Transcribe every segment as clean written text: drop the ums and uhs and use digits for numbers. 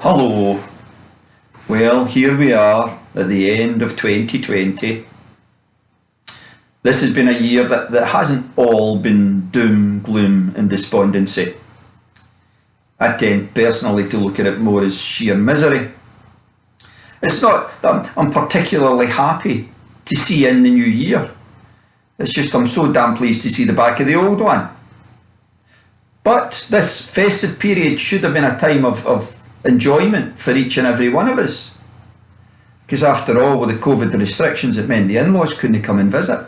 Hello. Well, here we are at the end of 2020. This has been a year that hasn't all been doom, gloom and despondency. I tend personally to look at it more as sheer misery. It's not that I'm particularly happy to see in the new year. It's just I'm so damn pleased to see the back of the old one. But this festive period should have been a time of enjoyment for each and every one of us. Because after all, with the COVID restrictions, it meant the in-laws couldn't come and visit.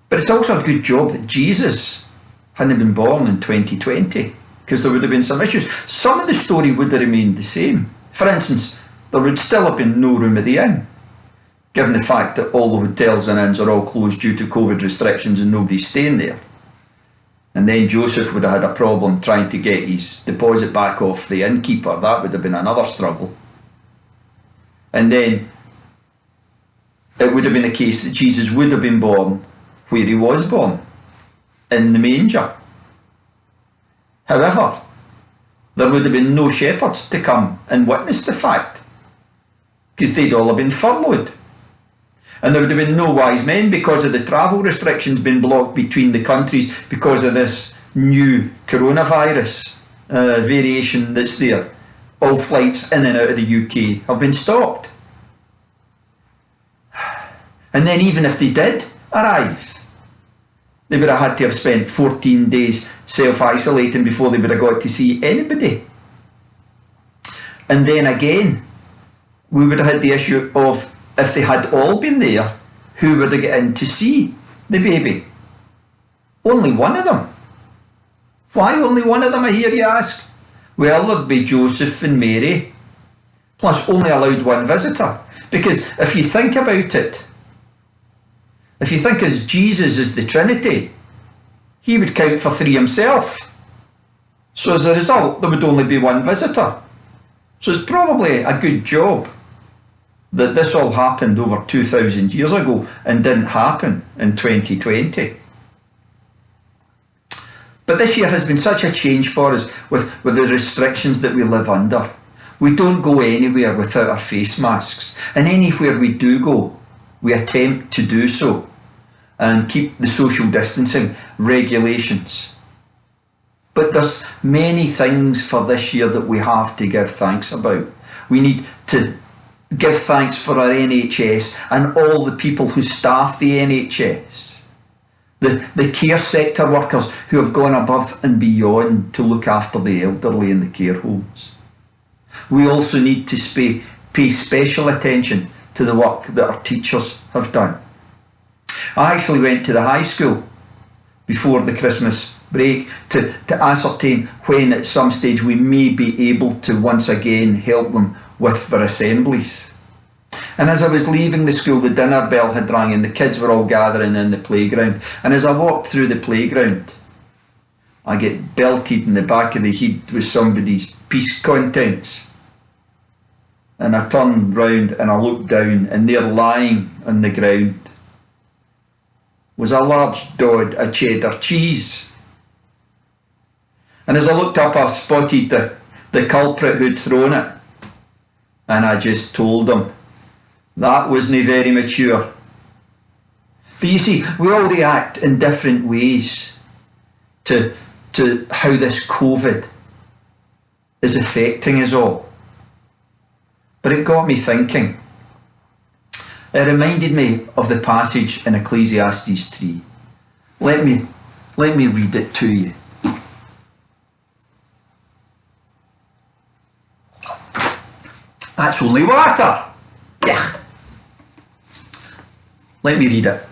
But it's also a good job that Jesus hadn't been born in 2020, because there would have been some issues. Some of the story would have remained the same. For instance, there would still have been no room at the inn, given the fact that all the hotels and inns are all closed due to COVID restrictions and nobody's staying there. And then Joseph would have had a problem trying to get his deposit back off the innkeeper. That would have been another struggle. And then it would have been the case that Jesus would have been born where he was born, in the manger. However, there would have been no shepherds to come and witness the fact, because they'd all have been furloughed. And there would have been no wise men, because of the travel restrictions being blocked between the countries because of this new coronavirus variation that's there. All flights in and out of the UK have been stopped. And then even if they did arrive, they would have had to have spent 14 days self-isolating before they would have got to see anybody. And then again, we would have had the issue of, if they had all been there, who would they get in to see the baby? Only one of them. Why only one of them, I hear you ask? Well, there'd be Joseph and Mary, plus only allowed one visitor. Because if you think about it, if you think as Jesus is the Trinity, he would count for three himself. So as a result, there would only be one visitor. So it's probably a good job that this all happened over 2,000 years ago and didn't happen in 2020. But this year has been such a change for us with the restrictions that we live under. We don't go anywhere without our face masks, and anywhere we do go, we attempt to do so and keep the social distancing regulations. But there's many things for this year that we have to give thanks about. We need to give thanks for our NHS and all the people who staff the NHS. The care sector workers who have gone above and beyond to look after the elderly in the care homes. We also need to pay special attention to the work that our teachers have done. I actually went to the high school before the Christmas break to ascertain when at some stage we may be able to once again help them with their assemblies. And as I was leaving the school, the dinner bell had rung and the kids were all gathering in the playground. And as I walked through the playground, I get belted in the back of the head with somebody's piece contents. And I turned round and I looked down, and there lying on the ground was a large dod of cheddar cheese. And as I looked up, I spotted the culprit who'd thrown it. And I just told him, that wasn't very mature. But you see, we all react in different ways to how this COVID is affecting us all. But it got me thinking. It reminded me of the passage in Ecclesiastes 3. Let me read it to you. That's only water. Yeah. Let me read it.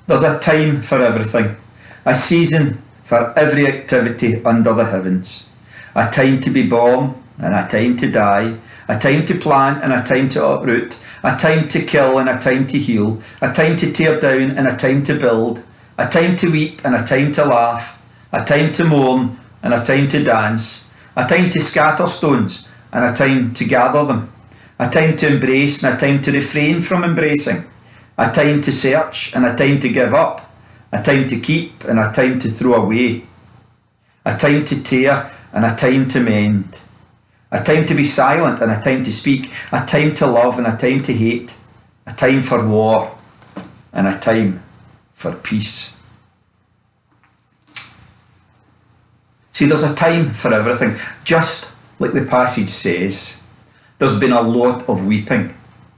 There's a time for everything, a season for every activity under the heavens, a time to be born and a time to die, a time to plant and a time to uproot, a time to kill and a time to heal, a time to tear down and a time to build, a time to weep and a time to laugh, a time to mourn and a time to dance, a time to scatter stones and a time to gather them, a time to embrace and a time to refrain from embracing, a time to search and a time to give up, a time to keep and a time to throw away, a time to tear and a time to mend, a time to be silent and a time to speak, a time to love and a time to hate, a time for war and a time for peace. See, there's a time for everything. Just like the passage says, there's been a lot of weeping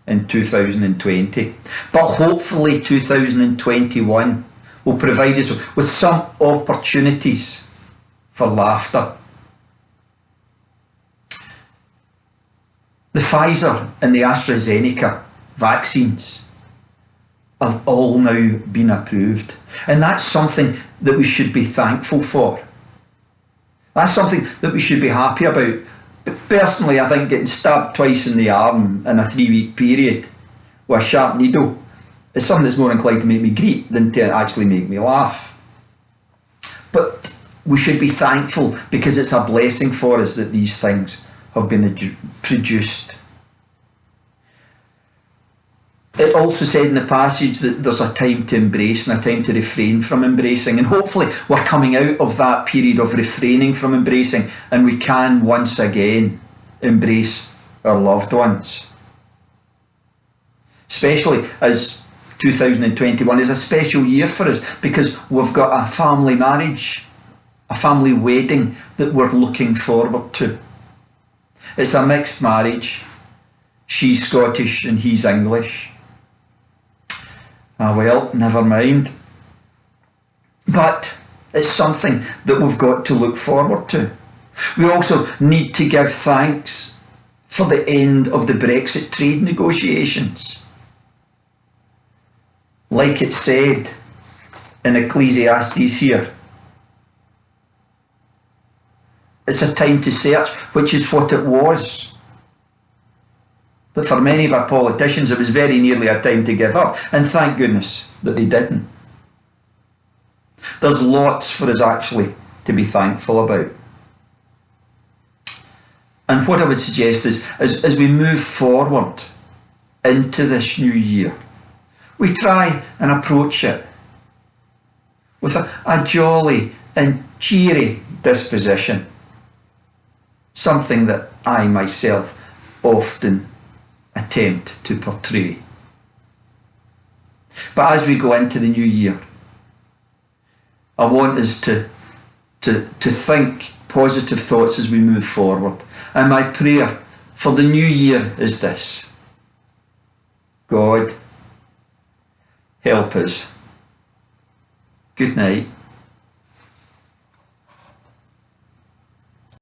in 2020, but hopefully 2021 will provide us with some opportunities for laughter. The Pfizer and the AstraZeneca vaccines have all now been approved, and that's something that we should be thankful for. That's something that we should be happy about. But personally, I think getting stabbed twice in the arm in a 3-week period with a sharp needle is something that's more inclined to make me greet than to actually make me laugh. But we should be thankful because it's a blessing for us that these things have been produced. It also said in the passage that there's a time to embrace and a time to refrain from embracing. And hopefully we're coming out of that period of refraining from embracing and we can once again embrace our loved ones. Especially as 2021 is a special year for us because we've got a family marriage, a family wedding that we're looking forward to. It's a mixed marriage. She's Scottish and he's English. Ah well, never mind. But it's something that we've got to look forward to. We also need to give thanks for the end of the Brexit trade negotiations. Like it said in Ecclesiastes here, it's a time to search, which is what it was. But for many of our politicians, it was very nearly a time to give up. And thank goodness that they didn't. There's lots for us actually to be thankful about. And what I would suggest is, as we move forward into this new year, we try and approach it with a jolly and cheery disposition. Something that I myself often attempt to portray. But as we go into the new year, I want us to think positive thoughts as we move forward. And my prayer for the new year is this: God, help us. Good night.